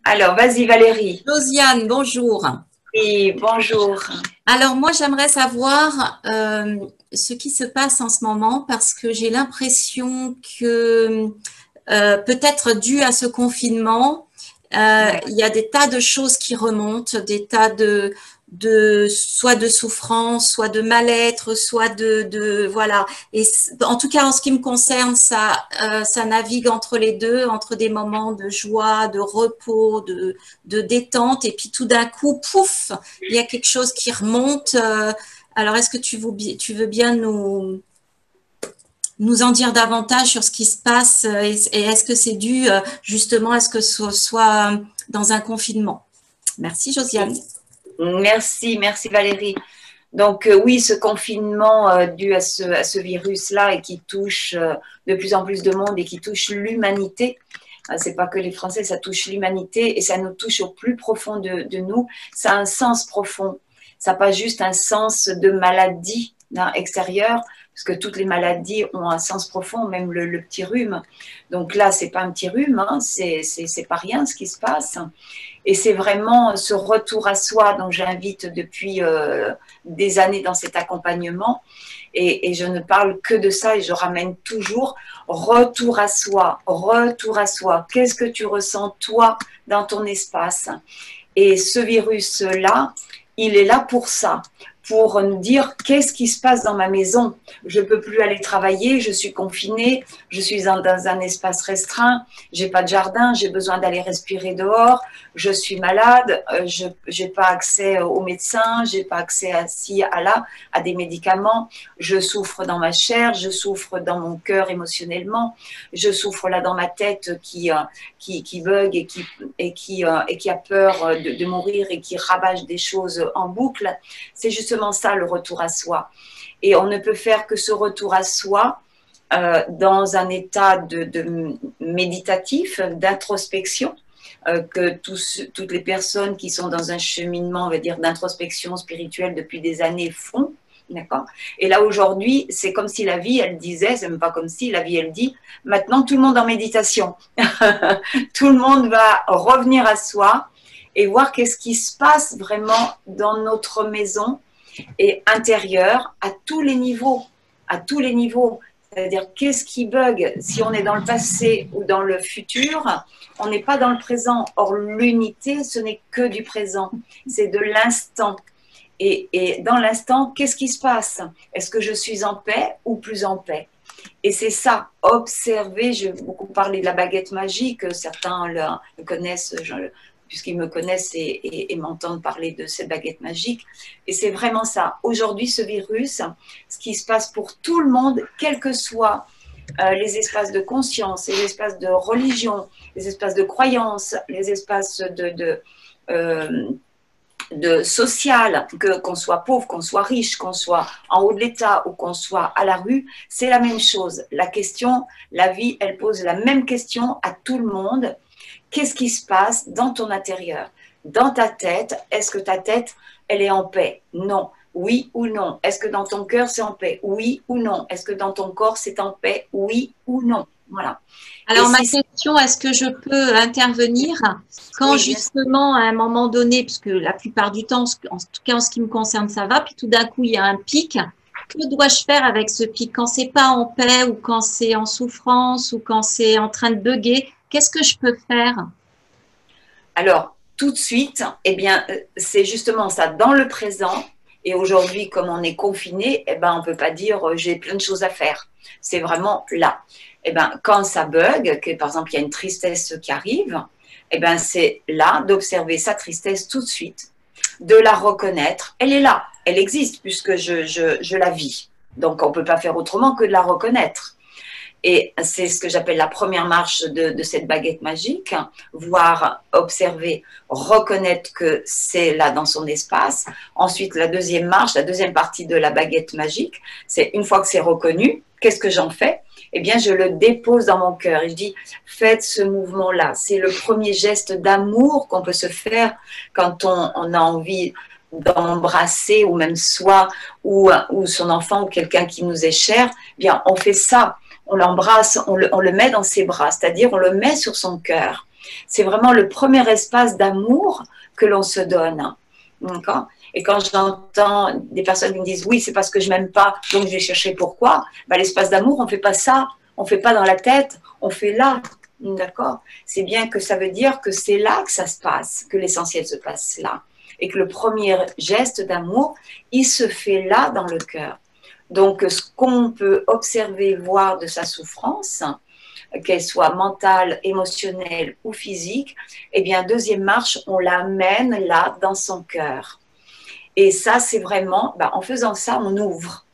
Alors, vas-y Valérie. Josiane, bonjour. Oui, bonjour. Alors moi, j'aimerais savoir ce qui se passe en ce moment parce que j'ai l'impression que peut-être dû à ce confinement, Ouais. il y a des tas de choses qui remontent, des tas soit de souffrance, soit de mal-être, soit voilà. Et en tout cas, en ce qui me concerne, ça navigue entre les deux, entre des moments de joie, de repos, de détente, et puis tout d'un coup, pouf, il y a quelque chose qui remonte. Alors, est-ce que tu veux bien nous en dire davantage sur ce qui se passe et est-ce que c'est dû justement à ce que ce soit dans un confinement? Merci Josiane. Merci Valérie. Donc oui, ce confinement dû à ce virus-là et qui touche de plus en plus de monde et qui touche l'humanité. C'est pas que les Français, ça touche l'humanité et ça nous touche au plus profond de nous. Ça a un sens profond. Ça n'a pas juste un sens de maladie extérieure, parce que toutes les maladies ont un sens profond, même le petit rhume. Donc là, c'est pas un petit rhume, hein, c'est pas rien ce qui se passe. Et c'est vraiment ce retour à soi dont j'invite depuis des années dans cet accompagnement. Et je ne parle que de ça et je ramène toujours retour à soi, retour à soi. Qu'est-ce que tu ressens toi dans ton espace? Et ce virus-là, il est là pour ça, pour nous dire qu'est-ce qui se passe dans ma maison. Je ne peux plus aller travailler, je suis confinée, je suis dans un espace restreint, j'ai pas de jardin, j'ai besoin d'aller respirer dehors, je suis malade, je n'ai pas accès aux médecins, j'ai pas accès à des médicaments, je souffre dans ma chair, je souffre dans mon cœur émotionnellement, je souffre là dans ma tête qui bug et qui a peur de mourir et qui rabâche des choses en boucle. C'est justement ça le retour à soi. Et on ne peut faire que ce retour à soi dans un état de méditatif, d'introspection, que toutes les personnes qui sont dans un cheminement, on va dire, d'introspection spirituelle depuis des années font. D'accord. Et là, aujourd'hui, c'est comme si la vie, elle disait, c'est même pas comme si, la vie, elle dit, maintenant, tout le monde en méditation. Tout le monde va revenir à soi et voir qu'est-ce qui se passe vraiment dans notre maison et intérieure à tous les niveaux. À tous les niveaux. C'est-à-dire, qu'est-ce qui bug? Si on est dans le passé ou dans le futur, on n'est pas dans le présent. Or, l'unité, ce n'est que du présent. C'est de l'instant. Et dans l'instant, qu'est-ce qui se passe? Est-ce que je suis en paix ou plus en paix? Et c'est ça, observer. J'ai beaucoup parlé de la baguette magique, certains le connaissent, puisqu'ils me connaissent et m'entendent parler de cette baguette magique. Et c'est vraiment ça. Aujourd'hui, ce virus, ce qui se passe pour tout le monde, quels que soient les espaces de conscience, les espaces de religion, les espaces de croyance, les espaces de social, qu'on soit pauvre, qu'on soit riche, qu'on soit en haut de l'État ou qu'on soit à la rue, c'est la même chose. La question, la vie, elle pose la même question à tout le monde. Qu'est-ce qui se passe dans ton intérieur? Dans ta tête, est-ce que ta tête, elle est en paix? Non. Oui ou non? Est-ce que dans ton cœur, c'est en paix? Oui ou non? Est-ce que dans ton corps, c'est en paix? Oui ou non? Voilà. Alors, ma question, est-ce que je peux intervenir quand Oui, justement, à un moment donné, parce que la plupart du temps, en tout cas en ce qui me concerne, ça va, puis tout d'un coup, il y a un pic. Que dois-je faire avec ce pic? Quand c'est pas en paix ou quand c'est en souffrance ou quand c'est en train de bugger, qu'est-ce que je peux faire? Alors, tout de suite, eh bien, c'est justement ça, dans le présent. Et aujourd'hui, comme on est confiné, eh ben, on ne peut pas dire j'ai plein de choses à faire. C'est vraiment là. Eh ben, quand ça bug, que par exemple il y a une tristesse qui arrive, eh ben, c'est là d'observer sa tristesse tout de suite, de la reconnaître. Elle est là, elle existe puisque je la vis. Donc on ne peut pas faire autrement que de la reconnaître. Et c'est ce que j'appelle la première marche de cette baguette magique, voir, observer, reconnaître que c'est là dans son espace. Ensuite, la deuxième marche, la deuxième partie de la baguette magique, c'est une fois que c'est reconnu, qu'est-ce que j'en fais? Eh bien, je le dépose dans mon cœur et je dis, faites ce mouvement-là. C'est le premier geste d'amour qu'on peut se faire quand on a envie d'embrasser ou même soi ou son enfant ou quelqu'un qui nous est cher. Eh bien, on fait ça. On l'embrasse, on le met dans ses bras, c'est-à-dire on le met sur son cœur. C'est vraiment le premier espace d'amour que l'on se donne. D'accord? Et quand j'entends des personnes qui me disent oui, c'est parce que je m'aime pas, donc je vais chercher pourquoi, ben, l'espace d'amour, on ne fait pas ça, on ne fait pas dans la tête, on fait là. D'accord? C'est bien que ça veut dire que c'est là que ça se passe, que l'essentiel se passe là. Et que le premier geste d'amour, il se fait là dans le cœur. Donc, ce qu'on peut observer, voir de sa souffrance, qu'elle soit mentale, émotionnelle ou physique, eh bien, deuxième marche, on l'amène là dans son cœur. Et ça, c'est vraiment, ben, en faisant ça, on ouvre.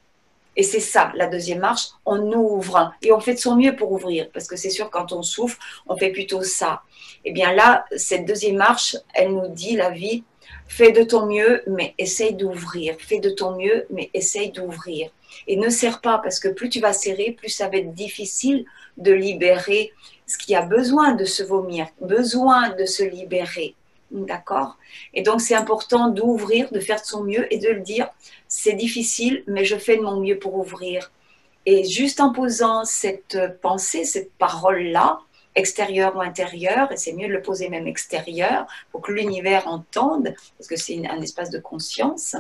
Et c'est ça, la deuxième marche, on ouvre et on fait de son mieux pour ouvrir, parce que c'est sûr, quand on souffre, on fait plutôt ça. Et bien là, cette deuxième marche, elle nous dit, la vie, fais de ton mieux, mais essaye d'ouvrir. Fais de ton mieux, mais essaye d'ouvrir. Et ne serre pas, parce que plus tu vas serrer, plus ça va être difficile de libérer ce qui a besoin de se vomir, besoin de se libérer. D'accord? Et donc, c'est important d'ouvrir, de faire de son mieux et de le dire. C'est difficile, mais je fais de mon mieux pour ouvrir. Et juste en posant cette pensée, cette parole-là, extérieure ou intérieure, et c'est mieux de le poser même extérieur, pour que l'univers entende, parce que c'est un espace de conscience,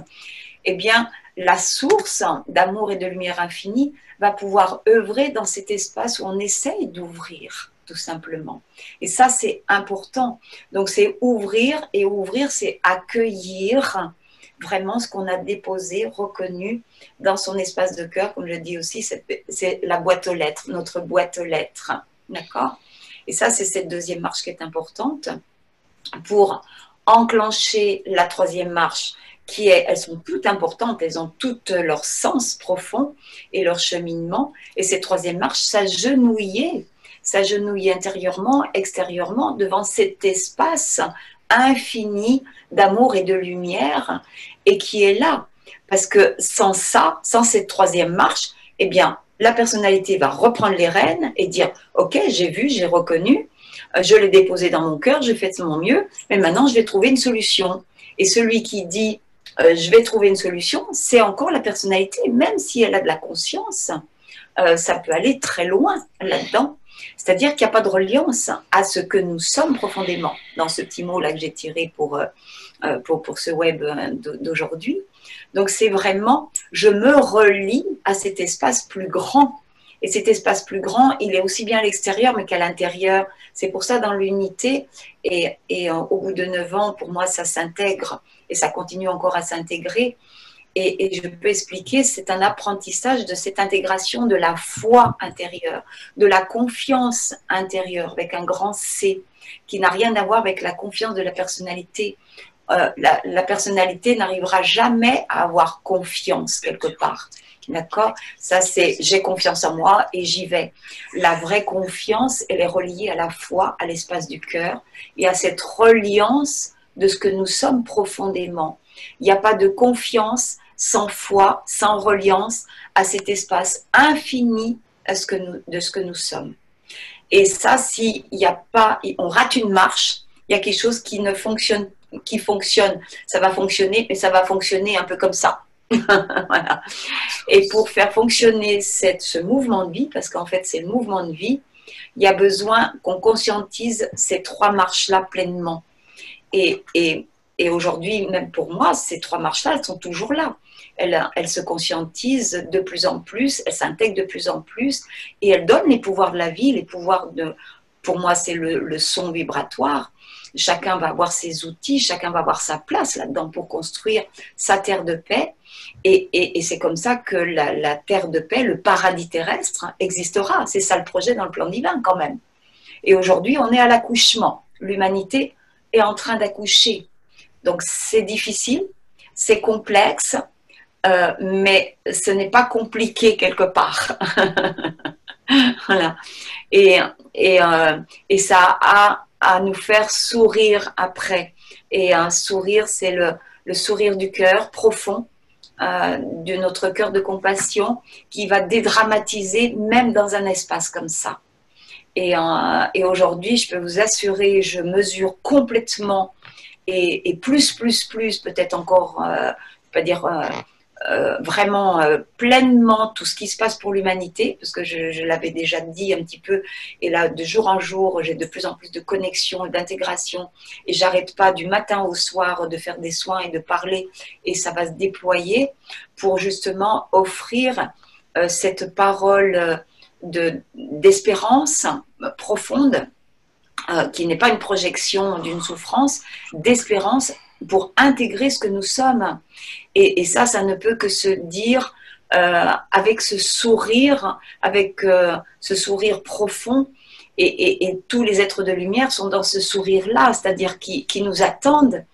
eh bien, la source d'amour et de lumière infinie va pouvoir œuvrer dans cet espace où on essaye d'ouvrir, tout simplement. Et ça, c'est important. Donc, c'est ouvrir, et ouvrir, c'est accueillir vraiment ce qu'on a déposé, reconnu dans son espace de cœur. Comme je dis aussi, c'est la boîte aux lettres, notre boîte aux lettres. D'accord? Et ça, c'est cette deuxième marche qui est importante pour enclencher la troisième marche, qui est, elles sont toutes importantes, elles ont toutes leur sens profond et leur cheminement. Et cette troisième marche, s'agenouiller intérieurement, extérieurement, devant cet espace infini d'amour et de lumière, et qui est là. Parce que sans ça, sans cette troisième marche, eh bien, la personnalité va reprendre les rênes et dire « Ok, j'ai vu, j'ai reconnu, je l'ai déposé dans mon cœur, j'ai fait de mon mieux, mais maintenant je vais trouver une solution. » Et celui qui dit je vais trouver une solution, c'est encore la personnalité, même si elle a de la conscience, ça peut aller très loin là-dedans. C'est-à-dire qu'il n'y a pas de reliance à ce que nous sommes profondément, dans ce petit mot-là que j'ai tiré pour ce web d'aujourd'hui. Donc c'est vraiment, je me relie à cet espace plus grand. Et cet espace plus grand, il est aussi bien à l'extérieur, mais qu'à l'intérieur. C'est pour ça, dans l'unité, et au bout de 9 ans, pour moi, ça s'intègre, et ça continue encore à s'intégrer. Et je peux expliquer, c'est un apprentissage de cette intégration de la foi intérieure, de la confiance intérieure, avec un grand C, qui n'a rien à voir avec la confiance de la personnalité. La personnalité n'arrivera jamais à avoir confiance quelque part. D'accord? Ça, c'est j'ai confiance en moi et j'y vais. La vraie confiance, elle est reliée à la foi, à l'espace du cœur et à cette reliance de ce que nous sommes profondément. Il n'y a pas de confiance sans foi, sans reliance à cet espace infini de ce que nous sommes. Et ça, s'il n'y a pas, on rate une marche, il y a quelque chose qui ne fonctionne, qui fonctionne. Ça va fonctionner, mais ça va fonctionner un peu comme ça. Voilà. Et pour faire fonctionner ce mouvement de vie, parce qu'en fait c'est le mouvement de vie, il y a besoin qu'on conscientise ces 3 marches-là pleinement. Et aujourd'hui, même pour moi, ces 3 marches-là, elles sont toujours là. Elles se conscientisent de plus en plus, elles s'intègrent de plus en plus, et elles donnent les pouvoirs de la vie, les pouvoirs de... Pour moi, c'est le son vibratoire. Chacun va avoir ses outils, chacun va avoir sa place là-dedans pour construire sa terre de paix. Et c'est comme ça que la terre de paix, le paradis terrestre, existera. C'est ça le projet dans le plan divin quand même. Et aujourd'hui, on est à l'accouchement. L'humanité est en train d'accoucher. Donc c'est difficile, c'est complexe, mais ce n'est pas compliqué quelque part. Voilà. Et ça a à nous faire sourire après. Et un sourire, c'est le sourire du cœur profond, de notre cœur de compassion, qui va dédramatiser même dans un espace comme ça. Et aujourd'hui, je peux vous assurer, je mesure complètement, et plus, peut-être encore, je ne vais pas dire vraiment pleinement tout ce qui se passe pour l'humanité, parce que je l'avais déjà dit un petit peu, et là, de jour en jour, j'ai de plus en plus de connexion et d'intégration, et j'arrête pas du matin au soir de faire des soins et de parler, et ça va se déployer pour justement offrir cette parole d'espérance profonde, qui n'est pas une projection d'une souffrance, d'espérance pour intégrer ce que nous sommes. Et ça ne peut que se dire avec ce sourire profond. Et tous les êtres de lumière sont dans ce sourire-là, c'est-à-dire qui nous attendent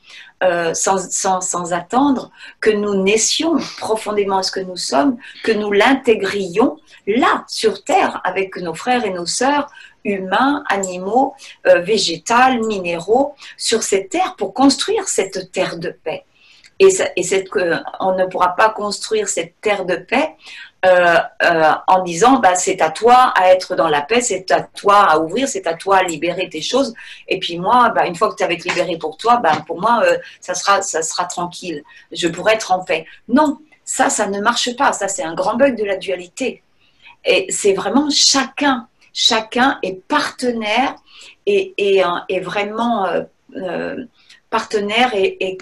sans attendre que nous naissions profondément ce que nous sommes, que nous l'intégrions là, sur Terre, avec nos frères et nos sœurs, humains, animaux, végétales, minéraux, sur cette terre pour construire cette terre de paix. Et on ne pourra pas construire cette terre de paix en disant c'est à toi à être dans la paix, c'est à toi à ouvrir, c'est à toi à libérer tes choses. Et puis moi, une fois que tu vas être libéré pour toi, pour moi, ça sera tranquille. Je pourrai être en paix. Non, ça ne marche pas. Ça, c'est un grand bug de la dualité. Et c'est vraiment chacun est partenaire et vraiment partenaire et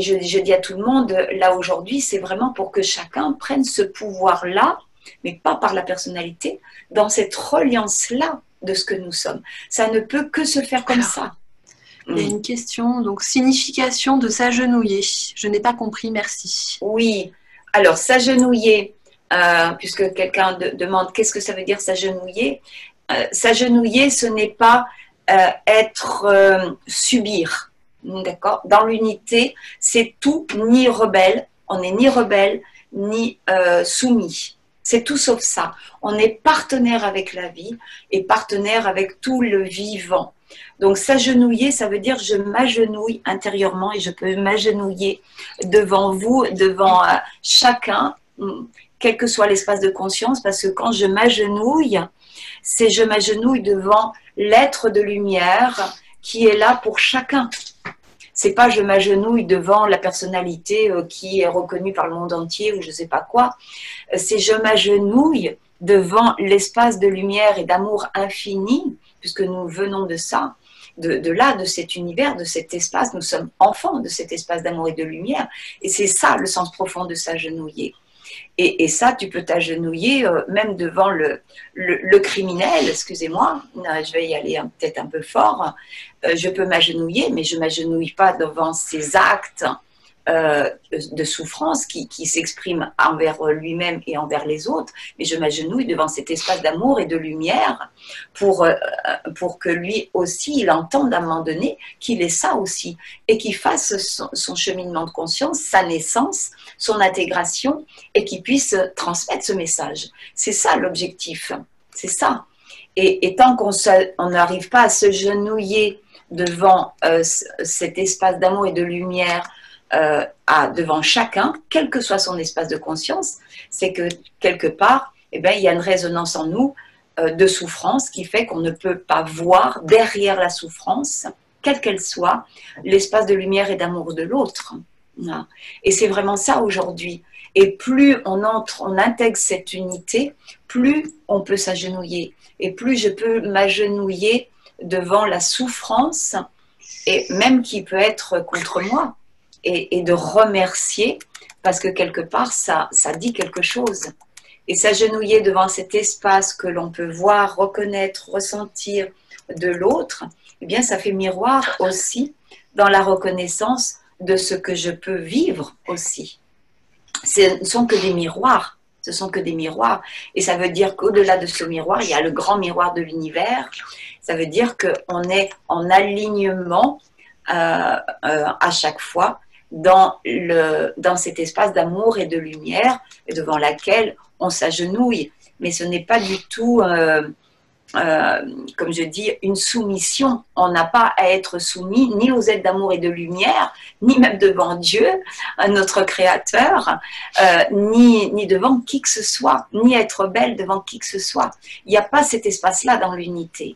je dis à tout le monde, là aujourd'hui, c'est vraiment pour que chacun prenne ce pouvoir-là, mais pas par la personnalité, dans cette reliance-là de ce que nous sommes. Ça ne peut que se faire comme ça. Il y a une question, donc signification de s'agenouiller. Je n'ai pas compris, merci. Oui, alors s'agenouiller, puisque quelqu'un demande qu'est-ce que ça veut dire s'agenouiller. S'agenouiller, ce n'est pas subir. D'accord. Dans l'unité, c'est tout ni rebelle. On n'est ni rebelle, ni soumis. C'est tout sauf ça. On est partenaire avec la vie et partenaire avec tout le vivant. Donc s'agenouiller, ça veut dire je m'agenouille intérieurement et je peux m'agenouiller devant vous, devant chacun, quel que soit l'espace de conscience, parce que quand je m'agenouille, je m'agenouille devant l'être de lumière qui est là pour chacun. C'est pas je m'agenouille devant la personnalité qui est reconnue par le monde entier ou je sais pas quoi. C'est je m'agenouille devant l'espace de lumière et d'amour infini, puisque nous venons de ça, de là, de cet univers, de cet espace. Nous sommes enfants de cet espace d'amour et de lumière. Et c'est ça le sens profond de s'agenouiller. Et ça, tu peux t'agenouiller même devant le criminel, excusez-moi, je vais y aller peut-être un peu fort, je peux m'agenouiller, mais je ne m'agenouille pas devant ces actes de souffrance qui s'expriment envers lui-même et envers les autres, mais je m'agenouille devant cet espace d'amour et de lumière pour que lui aussi, il entende à un moment donné qu'il est ça aussi et qu'il fasse son cheminement de conscience, sa naissance, son intégration et qu'il puisse transmettre ce message. C'est ça l'objectif, c'est ça. Et tant qu'on n'arrive pas à se genouiller devant cet espace d'amour et de lumière devant chacun, quel que soit son espace de conscience, c'est que quelque part, il y a une résonance en nous de souffrance qui fait qu'on ne peut pas voir derrière la souffrance, quelle qu'elle soit, l'espace de lumière et d'amour de l'autre. Et c'est vraiment ça aujourd'hui. Et plus on intègre cette unité, plus on peut s'agenouiller. Et plus je peux m'agenouiller devant la souffrance, et même qui peut être contre moi. Et de remercier, parce que quelque part, ça dit quelque chose. Et s'agenouiller devant cet espace que l'on peut voir, reconnaître, ressentir de l'autre, eh bien, ça fait miroir aussi dans la reconnaissance de ce que je peux vivre aussi. Ce ne sont que des miroirs. Ce sont que des miroirs. Et ça veut dire qu'au-delà de ce miroir, il y a le grand miroir de l'univers. Ça veut dire qu'on est en alignement à chaque fois dans cet espace d'amour et de lumière et devant laquelle on s'agenouille. Mais ce n'est pas du tout, comme je dis, une soumission. On n'a pas à être soumis ni aux aides d'amour et de lumière, ni même devant Dieu, notre Créateur, ni devant qui que ce soit, ni être belle devant qui que ce soit. Il n'y a pas cet espace-là dans l'unité.